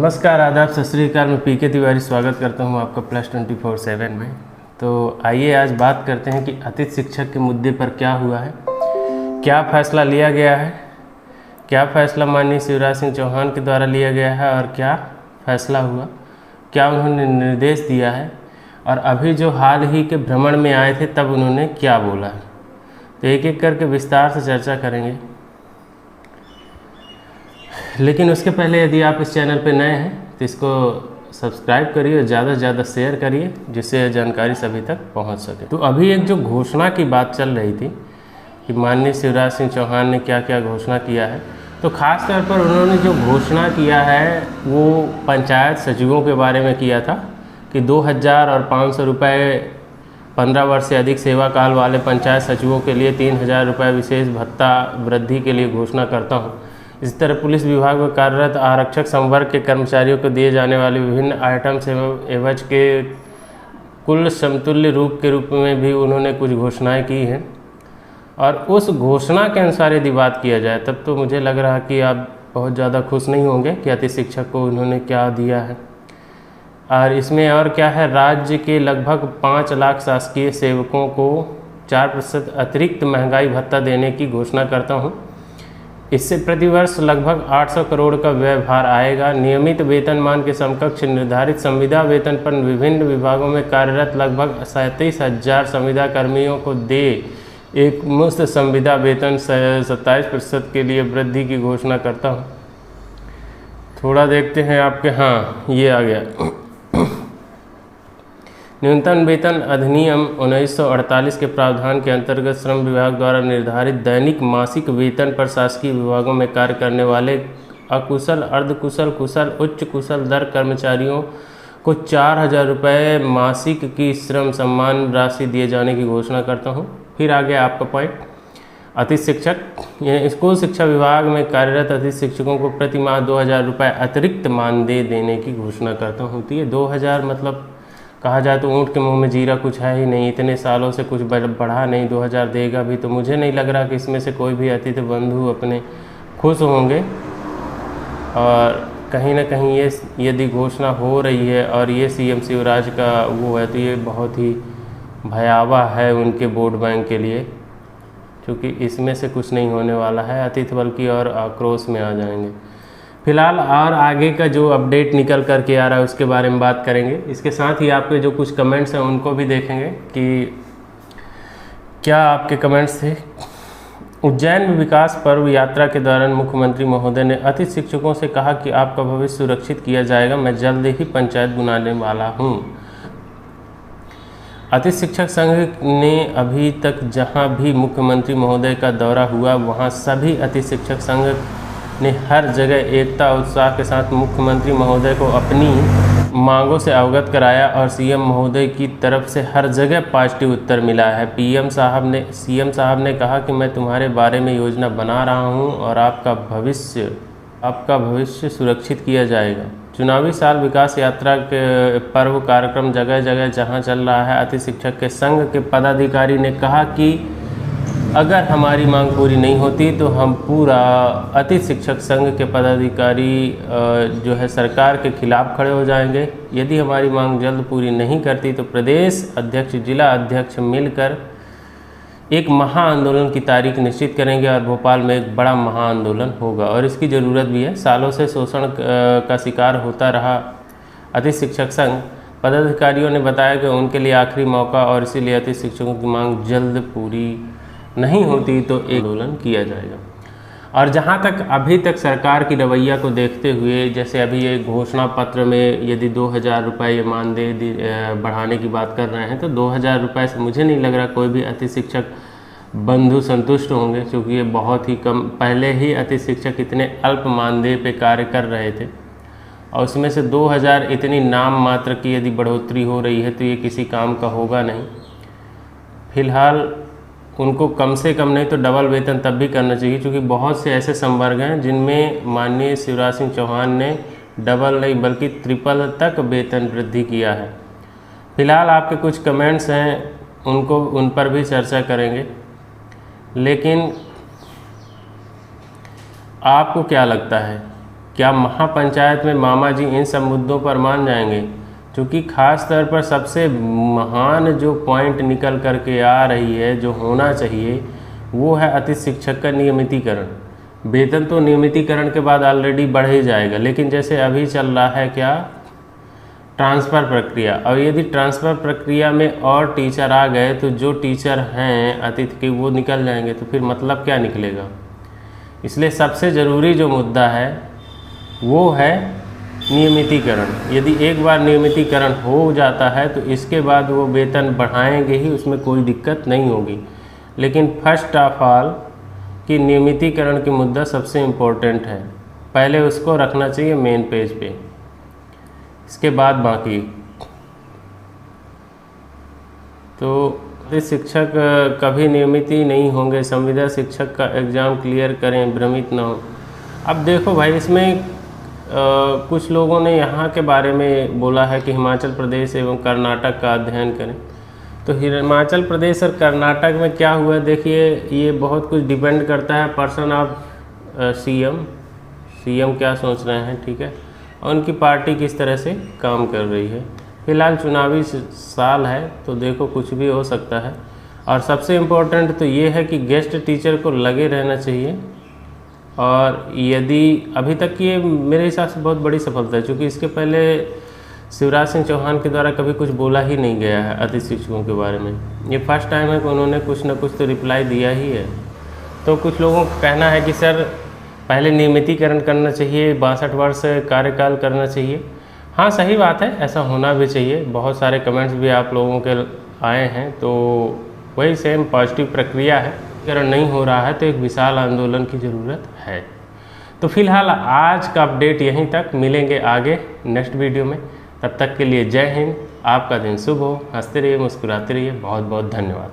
नमस्कार, आदाब, सत श्री अकाल। मैं पीके तिवारी स्वागत करता हूं आपका +24/7 में। तो आइए आज बात करते हैं कि अतिथि शिक्षक के मुद्दे पर क्या हुआ है, क्या फैसला लिया गया है, क्या फैसला माननीय शिवराज सिंह चौहान के द्वारा लिया गया है और क्या फैसला हुआ, क्या उन्होंने निर्देश दिया है और अभी जो हाल ही के भ्रमण में आए थे तब उन्होंने क्या बोला है। तो एक एक करके विस्तार से चर्चा करेंगे। लेकिन उसके पहले यदि आप इस चैनल पर नए हैं तो इसको सब्सक्राइब करिए और ज़्यादा से ज़्यादा शेयर करिए, जिससे यह जानकारी सभी तक पहुंच सके। तो अभी एक जो घोषणा की बात चल रही थी कि माननीय शिवराज सिंह चौहान ने क्या क्या घोषणा किया है, तो ख़ास तौर पर उन्होंने जो घोषणा किया है वो पंचायत सचिवों के बारे में किया था कि 2000 और 500 रुपये 15 वर्ष से अधिक सेवा काल वाले पंचायत सचिवों के लिए 3000 रुपये विशेष भत्ता वृद्धि के लिए घोषणा करता हूँ। इसी तरह पुलिस विभाग में कार्यरत आरक्षक संवर्ग के कर्मचारियों को दिए जाने वाले विभिन्न आइटम्स एवं एवज के कुल समतुल्य रूप के रूप में भी उन्होंने कुछ घोषणाएं की हैं। और उस घोषणा के अनुसार यदि बात किया जाए तब तो मुझे लग रहा कि आप बहुत ज़्यादा खुश नहीं होंगे कि अतिथि शिक्षक को उन्होंने क्या दिया है। और इसमें और क्या है, राज्य के लगभग 5 लाख शासकीय सेवकों को 4% अतिरिक्त महंगाई भत्ता देने की घोषणा करता हूँ। इससे प्रतिवर्ष लगभग 800 करोड़ का व्यय भार आएगा। नियमित वेतनमान के समकक्ष निर्धारित संविदा वेतन पर विभिन्न विभागों में कार्यरत लगभग 37,000 संविदा कर्मियों को दे एक मुफ्त संविदा वेतन 27% के लिए वृद्धि की घोषणा करता हूँ। थोड़ा देखते हैं आपके, हाँ ये आ गया। न्यूनतम वेतन अधिनियम 1948 के प्रावधान के अंतर्गत श्रम विभाग द्वारा निर्धारित दैनिक मासिक वेतन पर शासकीय विभागों में कार्य करने वाले अकुशल, अर्धकुशल, कुशल, उच्च कुशल दर कर्मचारियों को 4000 रुपये मासिक की श्रम सम्मान राशि दिए जाने की घोषणा करता हूँ। फिर आ गया आपका पॉइंट, अतिथि शिक्षक। यानी स्कूल शिक्षा विभाग में कार्यरत अतिथि शिक्षकों को प्रति माह 2000 रुपये अतिरिक्त मानदेय देने की घोषणा करता हूँ। तो ये 2000 मतलब कहा जाए तो ऊँट के मुंह में जीरा कुछ है ही नहीं, इतने सालों से कुछ बढ़ा नहीं, 2000 देगा भी। तो मुझे नहीं लग रहा कि इसमें से कोई भी अतिथि बंधु अपने खुश होंगे। और कहीं ना कहीं ये यदि घोषणा हो रही है और ये सीएम शिवराज का वो है तो ये बहुत ही भयावह है उनके वोट बैंक के लिए, क्योंकि इसमें से कुछ नहीं होने वाला है। अतिथि बल्कि और आक्रोश में आ जाएंगे। फिलहाल और आगे का जो अपडेट निकल कर के आ रहा है उसके बारे में बात करेंगे। इसके साथ ही आपके जो कुछ कमेंट्स हैं उनको भी देखेंगे कि क्या आपके कमेंट्स थे। उज्जैन में विकास पर्व यात्रा के दौरान मुख्यमंत्री महोदय ने अतिथि शिक्षकों से कहा कि आपका भविष्य सुरक्षित किया जाएगा, मैं जल्द ही पंचायत बुलाने वाला हूँ। अतिथि शिक्षक संघ ने अभी तक जहाँ भी मुख्यमंत्री महोदय का दौरा हुआ वहाँ सभी अतिथि शिक्षक संघ ने हर जगह एकता उत्साह के साथ मुख्यमंत्री महोदय को अपनी मांगों से अवगत कराया और सीएम महोदय की तरफ से हर जगह पॉजिटिव उत्तर मिला है। सीएम साहब ने कहा कि मैं तुम्हारे बारे में योजना बना रहा हूं और आपका भविष्य सुरक्षित किया जाएगा। चुनावी साल विकास यात्रा के पर्व कार्यक्रम जगह जगह जहां चल रहा है, अतिथि शिक्षक के संघ के पदाधिकारी ने कहा कि अगर हमारी मांग पूरी नहीं होती तो हम पूरा अतिथि शिक्षक संघ के पदाधिकारी जो है सरकार के खिलाफ खड़े हो जाएंगे। यदि हमारी मांग जल्द पूरी नहीं करती तो प्रदेश अध्यक्ष, जिला अध्यक्ष मिलकर एक महाआंदोलन की तारीख निश्चित करेंगे और भोपाल में एक बड़ा महाआंदोलन होगा और इसकी ज़रूरत भी है। सालों से शोषण का शिकार होता रहा अतिथि शिक्षक संघ। पदाधिकारियों ने बताया कि उनके लिए आखिरी मौका और इसीलिए अतिथि शिक्षकों की मांग जल्द पूरी नहीं होती तो एक आंदोलन किया जाएगा। और जहाँ तक अभी तक सरकार की रवैया को देखते हुए, जैसे अभी ये घोषणा पत्र में यदि 2000 रुपये मानदेय बढ़ाने की बात कर रहे हैं तो 2000 रुपये से मुझे नहीं लग रहा कोई भी अतिथि शिक्षक बंधु संतुष्ट होंगे, क्योंकि ये बहुत ही कम, पहले ही अतिथि शिक्षक इतने अल्प मानदेय पे कार्य कर रहे थे और उसमें से 2000 इतनी नाम मात्र की यदि बढ़ोतरी हो रही है तो ये किसी काम का होगा नहीं। फिलहाल उनको कम से कम नहीं तो डबल वेतन तब भी करना चाहिए, क्योंकि बहुत से ऐसे संवर्ग हैं जिनमें माननीय शिवराज सिंह चौहान ने डबल नहीं बल्कि ट्रिपल तक वेतन वृद्धि किया है। फिलहाल आपके कुछ कमेंट्स हैं उन पर भी चर्चा करेंगे। लेकिन आपको क्या लगता है क्या महापंचायत में मामा जी इन सब मुद्दों पर मान जाएंगे? क्योंकि खास तौर पर सबसे महान जो पॉइंट निकल करके आ रही है, जो होना चाहिए, वो है अतिथि शिक्षक का नियमितीकरण। वेतन तो नियमितीकरण के बाद ऑलरेडी बढ़ ही जाएगा, लेकिन जैसे अभी चल रहा है क्या, ट्रांसफ़र प्रक्रिया। और यदि ट्रांसफ़र प्रक्रिया में और टीचर आ गए तो जो टीचर हैं अतिथि के वो निकल जाएंगे, तो फिर मतलब क्या निकलेगा। इसलिए सबसे ज़रूरी जो मुद्दा है वो है नियमितीकरण। यदि एक बार नियमितीकरण हो जाता है तो इसके बाद वो वेतन बढ़ाएंगे ही, उसमें कोई दिक्कत नहीं होगी। लेकिन फर्स्ट ऑफ ऑल कि नियमितीकरण की मुद्दा सबसे इम्पोर्टेंट है, पहले उसको रखना चाहिए मेन पेज पे, इसके बाद बाकी। तो शिक्षक कभी नियमित ही नहीं होंगे, संविदा शिक्षक का एग्ज़ाम क्लियर करें, भ्रमित ना हो। अब देखो भाई, इसमें कुछ लोगों ने यहाँ के बारे में बोला है कि हिमाचल प्रदेश एवं कर्नाटक का अध्ययन करें। तो हिमाचल प्रदेश और कर्नाटक में क्या हुआ, देखिए ये बहुत कुछ डिपेंड करता है पर्सन ऑफ सीएम क्या सोच रहे हैं, ठीक है, और उनकी पार्टी किस तरह से काम कर रही है। फिलहाल चुनावी साल है तो देखो कुछ भी हो सकता है। और सबसे इम्पोर्टेंट तो ये है कि गेस्ट टीचर को लगे रहना चाहिए। और यदि अभी तक ये मेरे हिसाब से बहुत बड़ी सफलता है, क्योंकि इसके पहले शिवराज सिंह चौहान के द्वारा कभी कुछ बोला ही नहीं गया है अतिथि शिक्षकों के बारे में। ये फर्स्ट टाइम है कि उन्होंने कुछ ना कुछ तो रिप्लाई दिया ही है। तो कुछ लोगों का कहना है कि सर पहले नियमितीकरण करना चाहिए, 62 वर्ष कार्यकाल करना चाहिए। हाँ सही बात है, ऐसा होना भी चाहिए। बहुत सारे कमेंट्स भी आप लोगों के आए हैं, तो वही सेम पॉजिटिव प्रक्रिया है। अगर नहीं हो रहा है तो एक विशाल आंदोलन की ज़रूरत है। तो फिलहाल आज का अपडेट यहीं तक, मिलेंगे आगे नेक्स्ट वीडियो में। तब तक के लिए जय हिंद, आपका दिन शुभ हो, हंसते रहिए, मुस्कुराते रहिए। बहुत बहुत धन्यवाद।